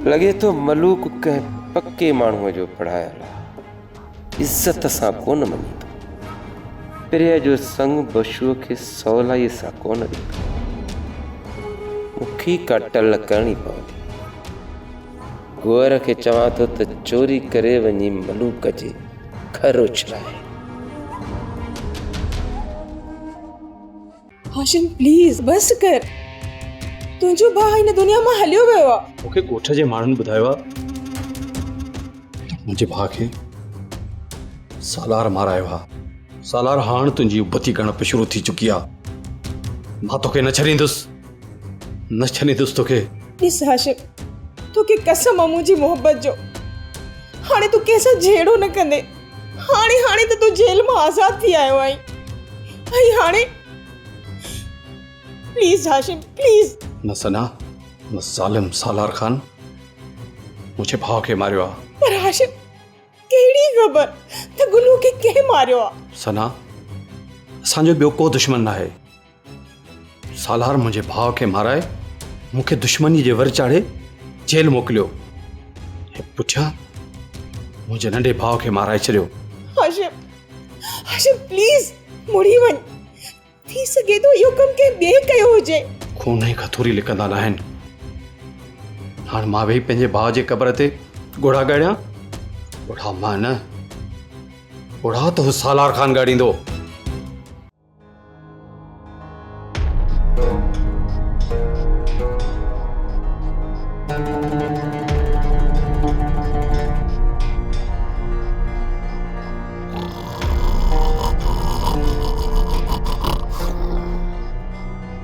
लगे तो मलूक कह पक्के माण्हूअ जो पढ़ायल इज्जत सां कोन मञींदो, प्रिय जो संग बशुअ खे सवलाई सां कोन ॾींदो। मुखी का टल करणी पवंदी। गोर खे चवां थो त चोरी करे वञी मलूक जे घर उछलाए। हाशिम प्लीज बस कर। तुंहिंजो भाउ हिन दुनिया मां हलियो वियो आहे। मूंखे ॻोठ जे माण्हुनि ॿुधायो आहे मुंहिंजे भाउ खे सालार मारायो आहे। सालार हाणे तुंहिंजी उबती करणु शुरू थी चुकी आहे। मां तोखे न छॾींदुसि तोखे। ॾिस हाशिम, तोखे कसम आहे मुंहिंजी मोहबत जो। हाणे तूं कंहिंसां झेड़ो न कंदे। हाणे त तूं जेल मां आज़ाद थी आयो आहीं। ऐं हाणे प्लीज हाशिम प्लीज। न सना, न ज़ालिम सालार खान मुंहिंजे भाउ खे मारियो आहे। पर हाशिम कहिड़ी ख़बर त गुलू खे कंहिं मारियो आहे? सना, असांजो ॿियो को दुश्मन न आहे। सालार मुंहिंजे भाउ खे माराए मूंखे दुश्मनी जे वर चाढ़े जेल मोकिलियो। पुठियां मुंहिंजे नंढे भाउ खे माराए छॾियो। हाशिम प्लीज मुड़ी वञ। थी सघे तो इहो कमु कंहिं ॿिए कयो हुजे। खून जी खथूरी लिकंदा न आहिनि। हाणे मां वेही पंहिंजे भाउ जे क़बर ते घोड़ा ॻाड़ियां। घोड़ा मां न, घोड़ा त हू सालार खान ॻाड़ींदो।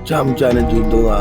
चमचन जी दुआ।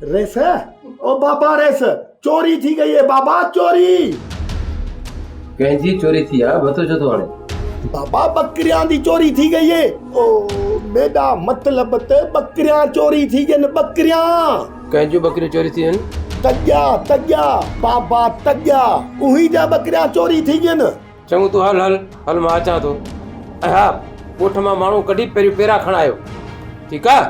रेस ओ बाबा रेस चोरी थी गई है बाबा। चोरी कंहिंजी चोरी थी आहे? बतो छो थो हाणे? बाबा बकरियां दी चोरी थी गई है। ओ बेटा मतलब त बकरियां चोरी थी गई न। बकरियां कंहिंजूं बकरियूं चोरी थी आहिनि? तग्या बाबा तग्या उही जा बकरियां चोरी थी गई न। चङो तूं हल मां अचां थो। ऐं हा, ॻोठ मां माण्हू कढी पहिरियों पेरा खणायो। ठीकु आहे?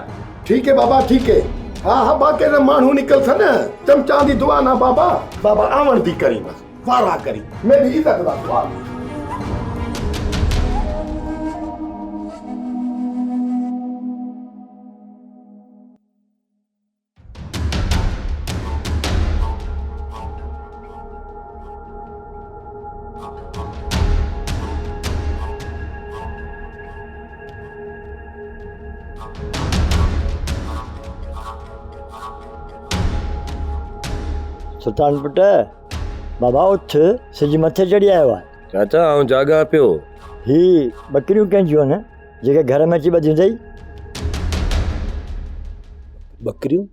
ठीक है बाबा ठीक है। हाँ बाकी न माण्हू निकल सन। चमचा दी दुआ ना बाबा आवण थी करी बस वारा करी मेरी इज्जत दा दुआ। सुल्तान पुट बाबा उठ सिज मथे चढ़ी आयो आहे। चाचा आऊं जाॻा पियो। ही बकरियूं कंहिंजियूं आहिनि जेके घर में अची ॿधियूं अथई? बकरियूं?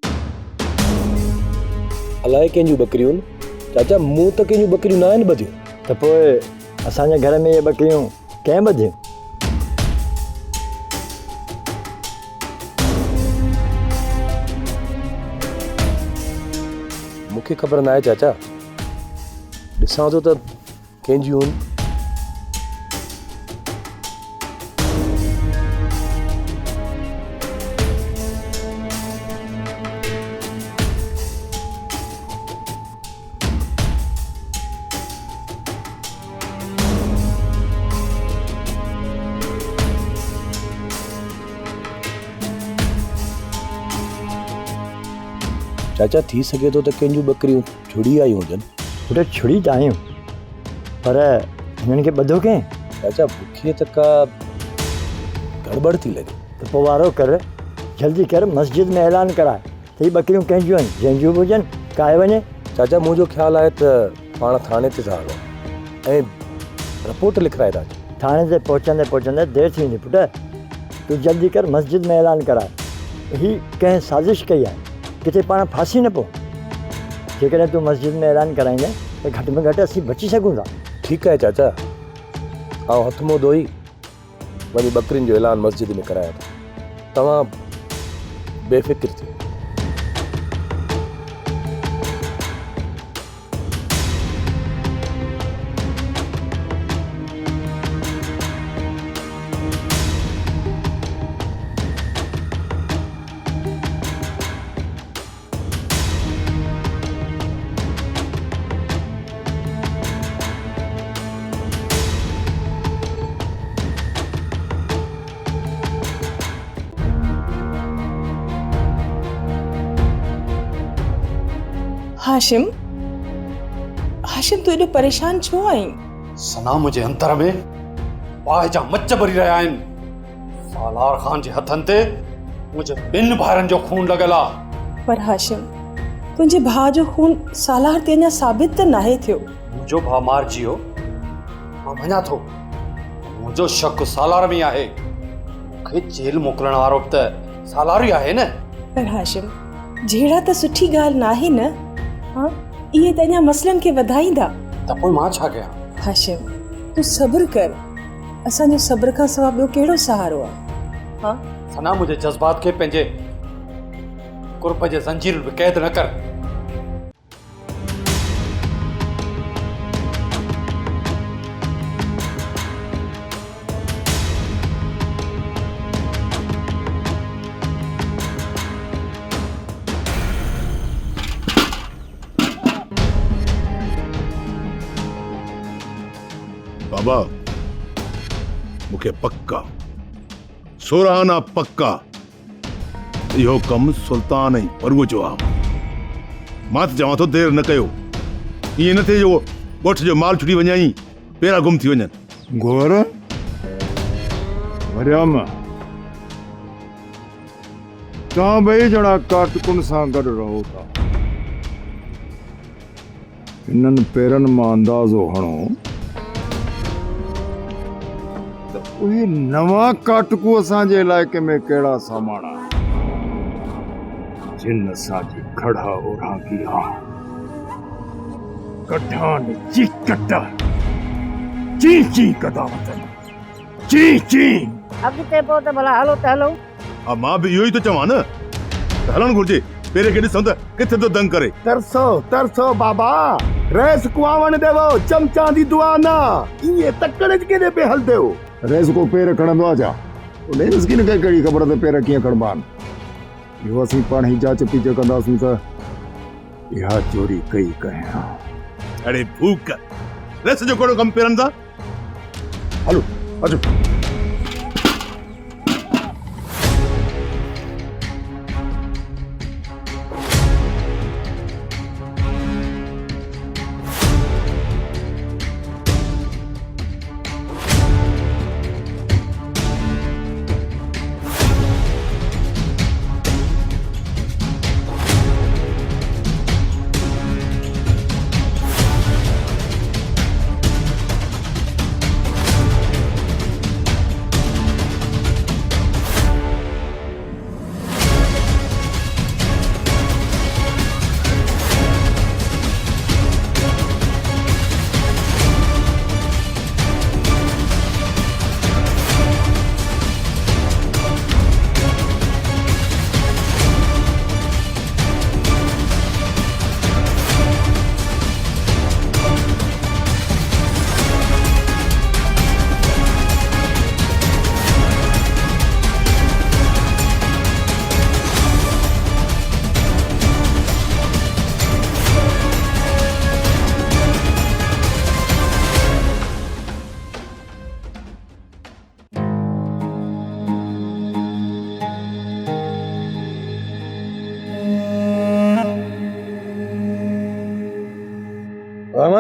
अलाए कंहिंजूं बकरियूं आहिनि? चाचा मूं त कंहिंजूं बकरियूं न आहिनि ॿधियूं। त पोइ असांजे घर में इहे बकरियूं कंहिं ॿधियूं? मूंखे ख़बर न आहे चाचा। ॾिसां थो त कंहिंजियूं आहिनि। चाचा थी सके तो कंहिंजूं ॿकरियूं छुड़ी आयूं हुजनि। पुट छुड़ी त आहियूं पर हिननि खे ॿधो कंहिं? चाचा बुखीअ त का गड़बड़ थी लॻे। त पोइ वारो कर, जल्दी कर, मस्जिद में ऐलान कराए त हीअ ॿकरियूं कंहिंजियूं आहिनि, जंहिंजियूं बि हुजनि काए वञे। चाचा मुंहिंजो ख़्यालु आहे त पाण थाणे ते था हलूं ऐं रिपोर्ट लिखाए था अचूं। थाणे ते पहुचंदे देरि थींदी पुट, तूं जल्दी कर, मस्जिद में ऐलान कराए हीअ कंहिं साज़िश कई आहे, किथे पाण फासी न पओ। जेकॾहिं तूं मस्जिद में ऐलान कराईंदे त घटि में घटि असीं बची सघूं था। ठीकु आहे चाचा, ऐं हथ मुंहुं धोई वञी ॿकरियुनि जो ऐलान मस्जिद में कराया थो। तव्हां बेफ़िक्र थियो। हाशिम, हाशिम तू एॾो परेशान छो आहीं? सना मुंहिंजे अंतर में बाहि जा मच भरी रहिया आहिनि। सालार ख़ान जे हथनि ते मुंहिंजे ॿिनि भाइरनि जो खून लॻल आहे। पर हाशिम, तुंहिंजे भाउ जो खून सालार ते अञा साबित त नाहे थियो। मुंहिंजो भाउ मारिजी वियो, मां मञा थो, मुंहिंजो शक सालार में आहे। मूंखे जेल मोकिलण वारो त सालार ई आहे न। पर हाशिम, जहिड़ा त सुठी ॻाल्हि नाहे न। हाँ, इहे त अञा मसइलनि खे वधाईंदा। त पोइ मां छा कयां? हाशिम, तूं सब्र कर, असांजो सब्र खां सवाइ ॿियो कहिड़ो सहारो आहे? हाँ, सना मुंहिंजे जज़्बात खे पंहिंजे कुर्ब जे ज़ंजीर में क़ैद न कर। बाबा मूंखे पक्का सोराना पक्का इहो कमु सुल्तान ऐं परव जो आहे। मां त चवां थो देरि न कयो, ईअं न थिए जो ॻोठ जो माल छुटी वञे ऐं पेरा गुम थी वञनि। गोर मरियम, तव्हां ॿई ॼणा कारकुन सां गॾु रहो था। हिननि पेरनि मां अंदाज़ो हणो त उहे नवां काटकू असांजे इलाइक़े में कहिड़ा सामान आहे जिन असांजी खड़ा ओरांगी आहे। कढान जी कटा ची ची कदा वतन ची ची। अॻिते पोइ त भला हलो त हलो। हा मां बि इहो ई थो चवां न, त हलणु घुरिजे। पेरे खे ॾिसूं त किथे थो दंग करे। तरसो तरसो बाबा, रेस कुआवण देवो, चमचा दी दुआ ना, इहे तकड़े केॾे पे हलदे हो। रेस को पेर खणंदो आहे छा? उन की न कहिड़ी ख़बर त पेर कीअं खणबा आहिनि। इहो असीं पाण ई जांच पीच कंदासीं त इहा चोरी कई कयां। अरे भूक रेस जो कहिड़ो कमु पेरनि था। हलो अचो।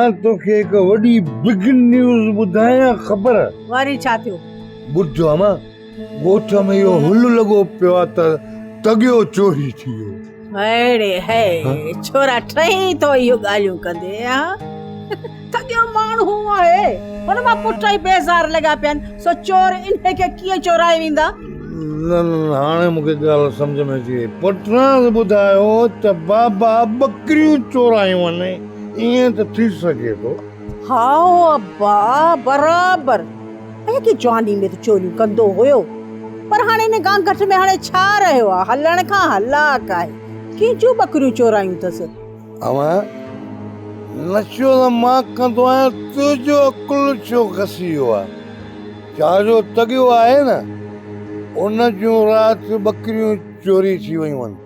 मां तोखे हिकु वॾी बिग न्यूज़ ॿुधायां ख़बर? वरी छा थियो? ॿुधो अमा, ॻोठ में इहो हुल लॻो पियो आहे त तगियो चोरी थी वियो। अड़े हे छोरा ठही तो इहो ॻाल्हियूं कंदे हा? तगियो माण्हू आहे, हुन मां पुट ई बेज़ार लॻा पिया आहिनि, सो चोर इन्हे खे कीअं चोराए वेंदा? न हाणे मूंखे ॻाल्हि सम्झ में अची। पुटरां ॿुधायो त बाबा बकरियूं चोरायूं आहिनि, ईअं त थी सघे थो? हाओ अब्बा बराबर, की जवानी में त चोरियूं कंदो हुयो, पर हाणे हिन गांव घट में हाणे छा रहियो आहे? हलण खां हलाक आहे, कीचूं बकरियूं चोरायूं अथसि। अमा नशो त मां कंदो आहियां, तुंहिंजो अकुल छो खसी वियो आहे? छाजो तगियो आहे न, उन जूं राति बकरियूं चोरी थी वियूं आहिनि,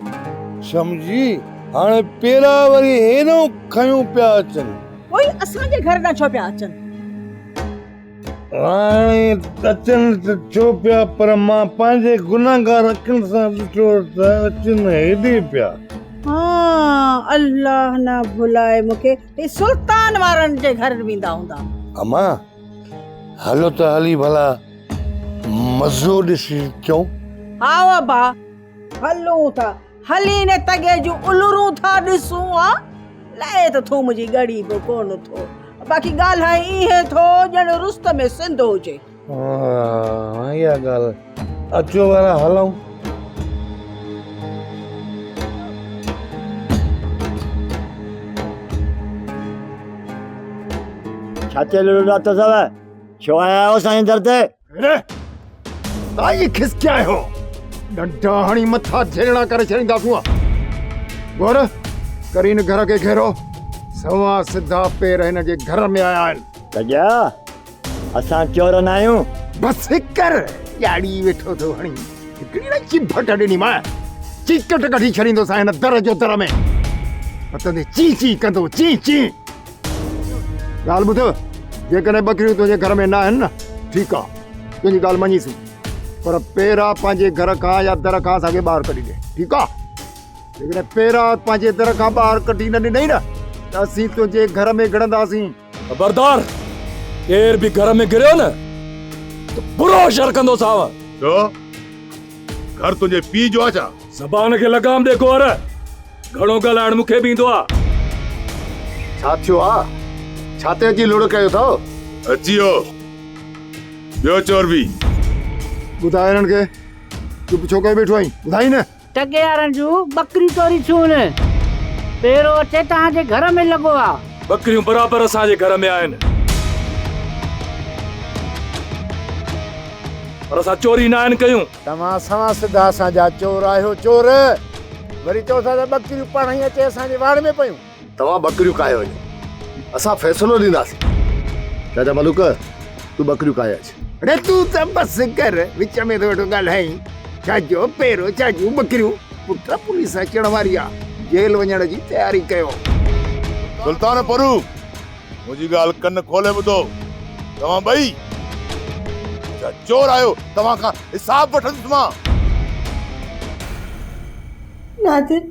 सम्झी? हाणे पेरा वरी हेॾो खयूं पिया अचनि। कोई असांजे घर न छो पिया अचनि? हाणे अचनि त छो पिया, पर मां पंहिंजे गुनाहगार अखियुनि सां ॾिठो त अचनि हेॾे पिया। हाँ, अल्लाह न भुलाए मूंखे, हे सुल्तान वारनि जे घर वेंदा हूंदा। अमा हलो त हली भला मज़ो ॾिसी अचूं। आओ अब्बा हलूं था, हली ने तगे जूं उलरूं था ॾिसूं हा? लहे त थो मुंहिंजी ॻड़ी बि कोन थो, बाक़ी ॻाल्हि इहे थो ॼण रुस्त में सिंध हुजे। हाँ इहा ॻाल्हि, अचो वारा हलूं। छा चलो रात सब छो आया हो साईं दर ते? अरे ताई खिसकिया हो, डंडा हणी मथा झेलना करे छड़ींदासूं। गोर करीन घर के घेरो, सवा सिधा पेर हिन जे घर में आया आहिनि। तजा असां चोर न आहियूं। बस कर याड़ी वेठो तो हणी हिकड़ी न चिभट ॾिनी मां चिकट कढी छड़ींदोसां हिन दर जो दर में, पतंदे ची ची कंदो ची ची। ॻाल्हि ॿुध, जेकॾहिं बकरियूं तुंहिंजे घर में न आहिनि न, ठीकु आहे, तुंहिंजी ॻाल्हि मञीसूं, पर पेरा पंहिंजे घर खां या दर खां असांखे ॿाहिरि कढी ॾे, ठीकु आहे? जेकॾहिं पेरा पंहिंजे दर खां ॿाहिरि कढी न ॾिनई न त असीं तुंहिंजे घर में गिड़ंदासीं। खबरदार, केर बि घर में गिरियो न त बुरो शर कंदो साव। छो घर तुंहिंजे पीउ जो आहे छा? ज़बान खे लगाम दे गोर, घणो ॻाल्हाइण मूंखे बि ईंदो आहे। छा थियो आहे? छाते अची लुड़ कयो अथव? अची वियो ॿियो चोर बि। ॿुधाए हिननि खे, चुप छो करे वेठो आहीं? ॿुधाई न। टगे वारनि जूं बकरियूं चोरी थियूं आहिनि, पेरो अचे तव्हांजे घर में लॻो आहे। बकरियूं बराबरि असांजे घर में आहिनि, पर असां चोरी न आहिनि कयूं। तव्हां सवा सिधा असांजा चोर आहियो, चोर। वरी चओ था त बकरियूं पाण ई अचे असांजे वाड़ में पयूं। तव्हां बकरियूं खाए वञो, असां फ़ैसिलो ॾींदासीं। चाचा मलूक तूं बकरियूं खाए अच। अरे तूं त बस कर, विच में तो वेठो ॻाल्हाई। छाजो पेरो छाजूं बकरियूं, पुट पुलिस अचण वारी आहे, जेल वञण जी तयारी कयो। सुल्तान परू मुंहिंजी ॻाल्हि कन खोले ॿुधो, तव्हां ॿई चोर आहियो, तव्हां खां हिसाब वठंदुसि मां। नादिर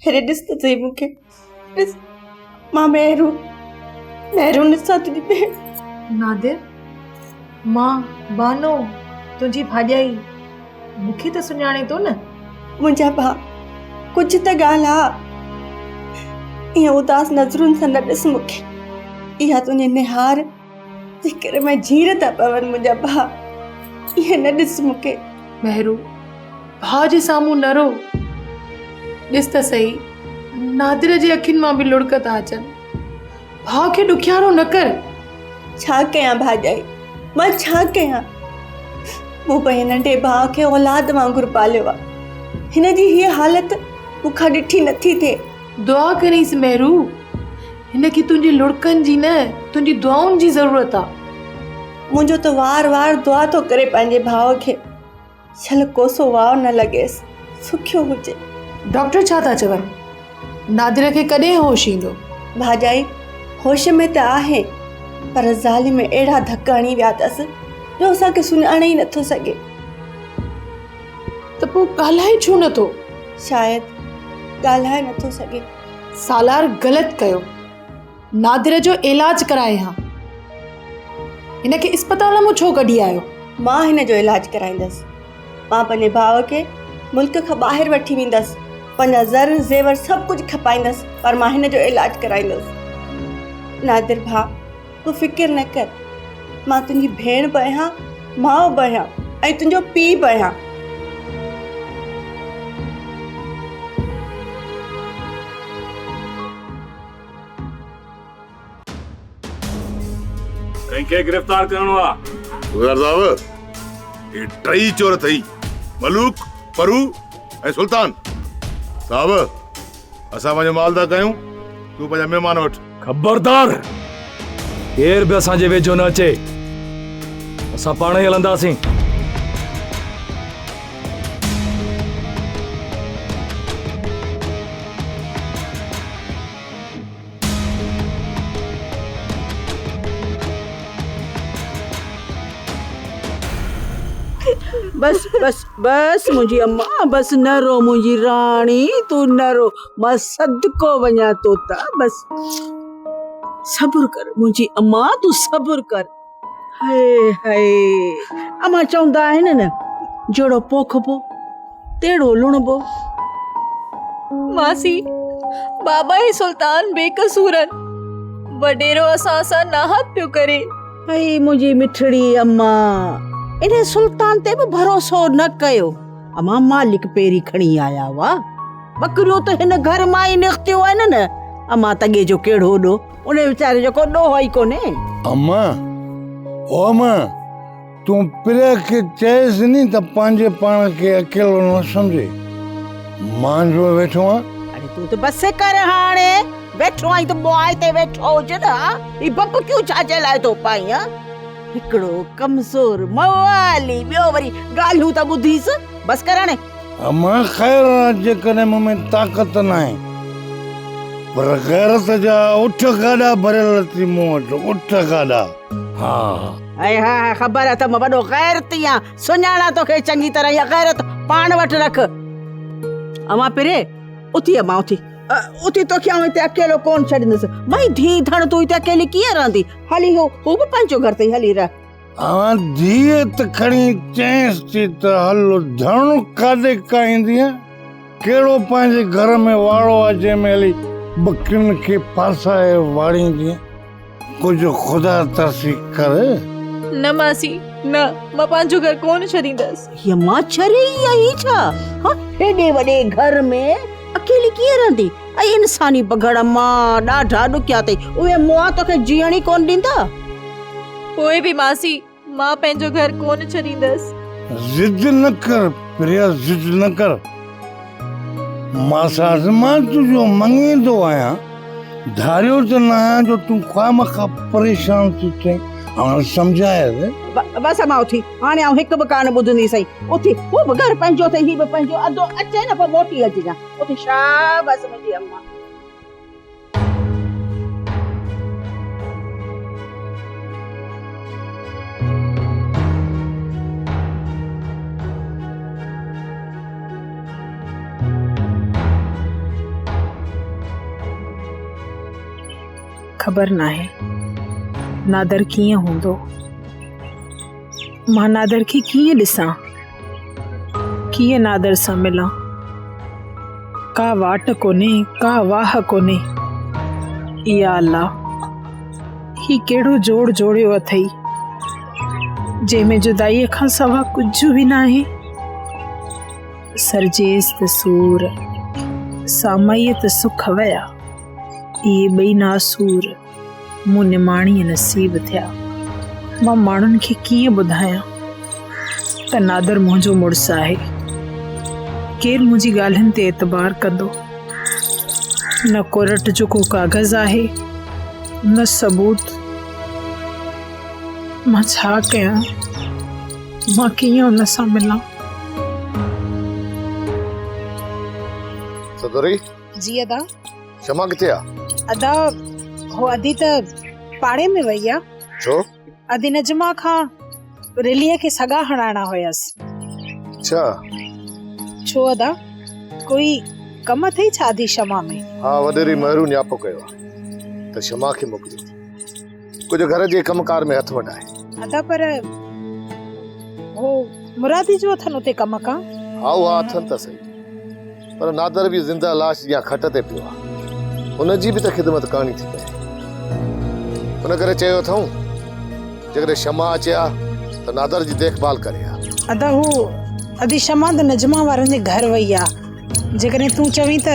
हेरे ॾिस त सही मूंखे, ॾिस मां मेहरू ॾिसां तुंहिंजी भेण। नादिर, मां बानो तुंहिंजी भाॼाई, मूंखे त सुञाणे थो न? मुंहिंजा भाउ कुझु त ॻाल्हि आहे, ईअं उदास नज़रुनि सां न ॾिस मूंखे। इहा तुंहिंजी निहार ज़िक्र में झीर था पवनि मुंहिंजा भाउ, ईअं न ॾिस मूंखे। मेहरू भाउ जे साम्हूं न रो, ॾिस त सही, नादिर जे अखियुनि मां बि लुड़क था अचनि। भाउ खे ॾुखियारो न कर। छा कयां भाॼाई, मां छा कयां? मूं पंहिंजे नंढे भाउ खे औलाद वांगुरु पालियो आहे, हिन जी हीअ हालत मूंखां ॾिठी नथी थिए। दुआ करीस मेहरू, हिन खे तुंहिंजी लुड़कनि जी न, तुंहिंजी दुआउनि जी ज़रूरत आहे। मुंहिंजो त वार वार दुआ थो करे पंहिंजे भाउ खे, छल कोसो वाव न लॻेसि, सुखियो हुजे। डॉक्टर छा था चवनि? नादिर खे कॾहिं होश ईंदो? भाॼाई होश में त आहे, पर ज़ालिम अहिड़ा धक हणी विया अथसि जो असांखे सुञाणे ई नथो सघे। त पोइ ॻाल्हाए छो नथो? शायदि ॻाल्हाए नथो सघे। सालार ग़लति कयो, नादिर जो इलाज कराए हाँ हिनखे अस्पताल में छो कढी आयो? मां हिन जो इलाज कराईंदसि। मां पंहिंजे भाउ खे मुल्क खां ॿाहिरि वठी वेंदसि, पंहिंजा ज़र ज़ेवर सभु कुझु खपाईंदसि, पर मां हिन जो इलाज कराईंदसि। नादिर भाउ, तूं फिकिर न कर, मां तुंहिंजी भेण बि आहियां, माउ बि आहियां ऐं तुंहिंजो पीउ बि आहियां। कंहिंखे गिरफ़्तार करणो आहे? गुज़र साहब, ये टई चोर थई, मलूक, परू ऐं सुल्तान। साहब, असां पंहिंजो माल था कयूं, तूं पंहिंजा महिमान वठ। खबरदार, केर बि असांजे वेझो न अचे, असां पाण ई हलंदासीं। बस बस बस मुंहिंजी अम्मा, बस न रो मुंहिंजी राणी, तू न रो, मां सदको वञा तो ता, बस सब्र कर मुंहिंजी अम्मा, तू सब्र कर। हाय हाय, अम्मा चवंदा आहिनि न, जहिड़ो पोखबो तहिड़ो लुणबो। मासी, बाबा ही सुल्तान बेकसूरन, वडेरो असां सां नाहक पियो करे। हाय मुंहिंजी मिठड़ी अम्मा, इन्हें सुल्तान ते भी भरोसो न कयो। अम्मा मालिक पेरी खणी आया हुआ, बकरियों तो हिन घर मां ही निकतियो आहिनि न। अम्मा तगे जो केड़ो ॾो, उन वीचारे जो को ॾोह ई कोने। अम्मा, ओ अम्मा, तूं प्रिया खे चएसि नी त पंहिंजे पाण खे अकेलो न सम्झे, मां जो वेठो आहियां। अरे तू तो बस कर हाणे, वेठो आई तो बुआई ते वेठो हुजे न, ई बप क्यों छाजे लाए तो पाई? हिकड़ो कमजोर मवाली, ॿियो वरी ॻाल्हियूं त ॿुधीस, बस कर हाणे। अम्मा ख़ैर जेकॾहिं मूं में ताक़त न आहे, पर गैरत जा उठ गाॾा भरियल थी मूं वटि, उठ गाॾा। हा हा ख़बर आहे त मां वॾो गैरती आहियां, सुञाणा तोखे चङी तरह, इहा गैरत पाण वटि रख। अम्मा पिरे उथी, अम्मा उथी उथी, तोखे आउं हिते अकेलो कोन छॾींदसि। भई धी धण तूं हिते अकेली कीअं रहंदी? हली हू बि पंहिंजो घर ते हली रह। धीअ त खणी चएसि थी त हलो, धण काॾे काईंदी? कहिड़ो पंहिंजे घर में वाड़ो आहे जंहिंमें हली बकरियुनि खे फासाए वाड़ींदी? कुझु ख़ुदा तरसी कर। न मासी न, मां पंहिंजो घर कोन छॾींदसि। हीअ मां छरी आई छा? हेॾे वॾे घर में अकेली कीअं रहंदी? ऐं इंसानी बगड़ मां ॾाढा ॾुकिया अथई, उहे मुआ तोखे जीअण ई कोन ॾींदा। पोइ बि मासी, मां पंहिंजो घर कोन छॾींदसि। जिद न कर प्रिया, जिद न कर। मां तुंहिंजो मङींदो आहियां, धारियो त न आहियां जो तूं ख़ामख़ा परेशान थी थिए। हाणे सम्झाए बस मां उथी, हाणे आउं हिकु बि कान ॿुधंदी सही। उथी, हू बि घर पंहिंजो अथई, ही बि पंहिंजो, अधो अचे न पोइ मोटी अचिजां। उथी, शाबाश मुंहिंजी अम्मा। खबर नाहे नादर कीअं हूंदो, मां नादर खे कीअं ॾिसां, कीअं नादर सां मिलां। का वाट कोन्हे, का वाह कोन्हे। या अल्लाह, ही कहिड़ो जोड़ जोड़ियो अथई जंहिंमें जुदाईअ खां सवा कुझु बि न आहे। सरजेस त सूर, सामाईअ त सुख वया, इहे ॿई नासूर मूं निमाणीअ नसीब थिया। मां माण्हुनि खे कीअं ॿुधायां त नादर मुंहिंजो मुड़ुसु आहे। केरु मुंहिंजी ॻाल्हियुनि ते एतबार कंदो? न को रट जो को कागज़ आहे, न सबूत। मां छा कयां? मां कीअं हुन सां मिलां? सदोरी जी अदा। क्षमा किथे आहे? अदा हो अदी त पाड़े में वई आहे। छो? अदी नजमा खां रिलीअ खे सगा हणाइणा हुयसि। अच्छा, छो अदा, कोई कम अथई छा अदी शमा में? हा, वॾेरी महरू न्यापो कयो। तो शमा के मोकिलियो कुछ घर जे कमकार में हथ वडाए। अदा पर वो मुरादी जो अथन उते कम का हाँ वो अथन त सही, पर नादर भी जिंदा लाश या खट ते पियो आहे, उन जी भी त खिदमत करणी थी पए। उन करे चयो अथऊं जेकॾहिं शमा अचे हा त नादर जी देखभाल करे हा। अदा हू अदी शमा द नजमा वारनि जे घर वई आ, जेकॾहिं तूं चवीं त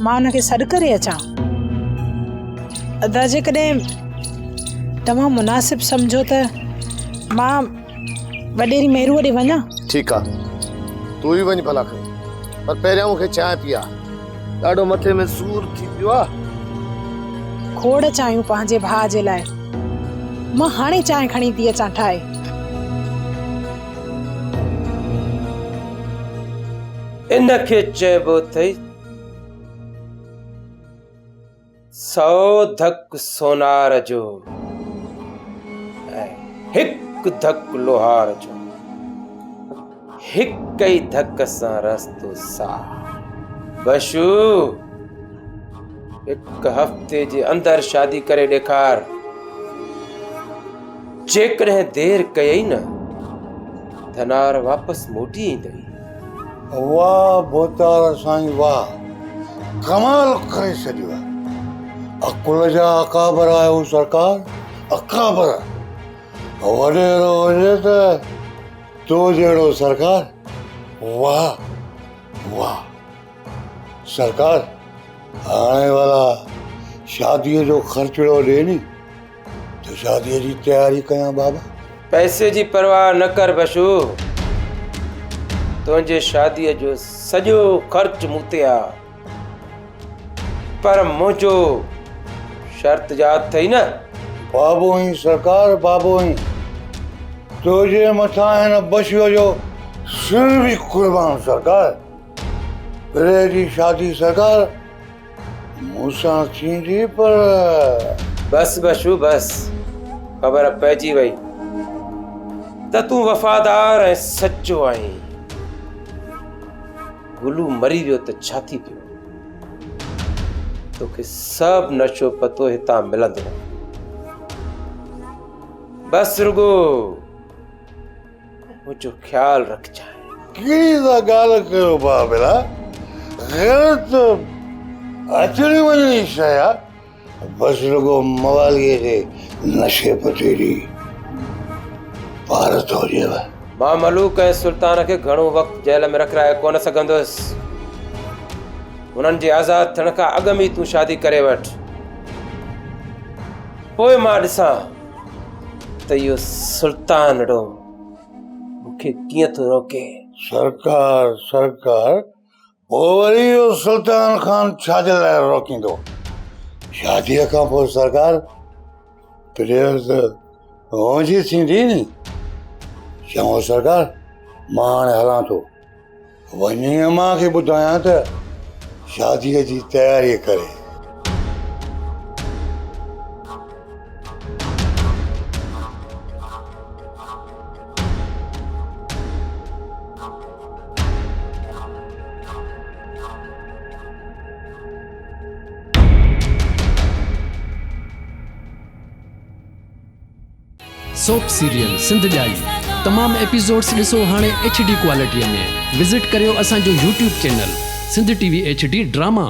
मां हुनखे सॾु करे अचां। अदा जेकॾहिं तव्हां मुनासिब सम्झो त मां वॾेरी मेरू ॾे वञा। ठीकु आहे, तूं ई वञ भला कयो, पर पहिरियां मूंखे चांहि पीआ, ॾाढो मथे में सूर थी पियो आहे। खोड़ चाहियूं पंहिंजे भाउ जे लाइ, मां हाणे चांहि खणी थी अचां ठाहे। इनखे चइबो अथई 100 धक सोनार जो ऐं 1 धक लोहार जो, हिक ई धक सां रस्तो साफ़। बशू 1 हफ़्ते जे अंदर शादी करे ॾेखार, जेकॾहिं देर कयई न धनार वापस मोटी ईंदई। वाह बोतार साईं वाह, कमाल करे छॾियो आहे। अकुल जा अकाबर आहियो सरकार, अकाबर। वॾेरो हुजे त तो जहिड़ो सरकार। वाह वाह सरकार, आने वाला शादीअ जो ख़र्चड़ो ॾे नी, तो शादीअ जी तयारी कयां बाबा। पैसे जी परवाह न कर बशू, तुंहिंजे शादीअ जो सॼो ख़र्च मूं ते आहे, पर मुंहिंजो शर्त यादि अथई न? बाबो ही सरकार, बाबो ही। तुझे मथां हिन बशूअ जो सिर भी कुर्बान सरकार। पिरे जी शादी सरकार मूंसां थींदी, पर बस बशू बस, ख़बर पइजी वई त तूं वफ़ादार ऐं सचो आहीं। गुलू मरी वियो त छा थी पियो? तोखे सभु नशो पतो हितां मिलंदो, बस रुगो मुंहिंजो ख्याल रखजांइ। कहिड़ी था ॻाल्हि कयो बाबेला, ग़लत अचणी वञणी शइ आहे, बसि रुगो मवालीअ जे नशे पते जी पार थो हुजेव। मां मलूक ऐं सुल्तान खे घणो वक़्तु जेल में रखाए कोन सघंदुसि, उन्हनि जे आज़ाद थियण खां अॻु में तूं शादी करे वठ, पोइ मां ॾिसां त इहो सुल्तानड़ो मूंखे कीअं थो रोके। सरकार सरकार, पोइ वरी इहो सुल्तान खान छाजे लाइ रोकींदो? शादीअ खां पोइ सरकार प्रेयर त मुंहिंजी थींदी नी। चङो सरकार, मां हाणे हलां थो, वञी अम्मा खे ॿुधायां त शादीअ जी तयारी करे। सोप सीरियल सिंध जाई तमाम एपिसोड्स ॾिसो हाणे HD क्वालिटीअ में। विज़िट करियो असांजो YouTube channel Sindh TV HD drama.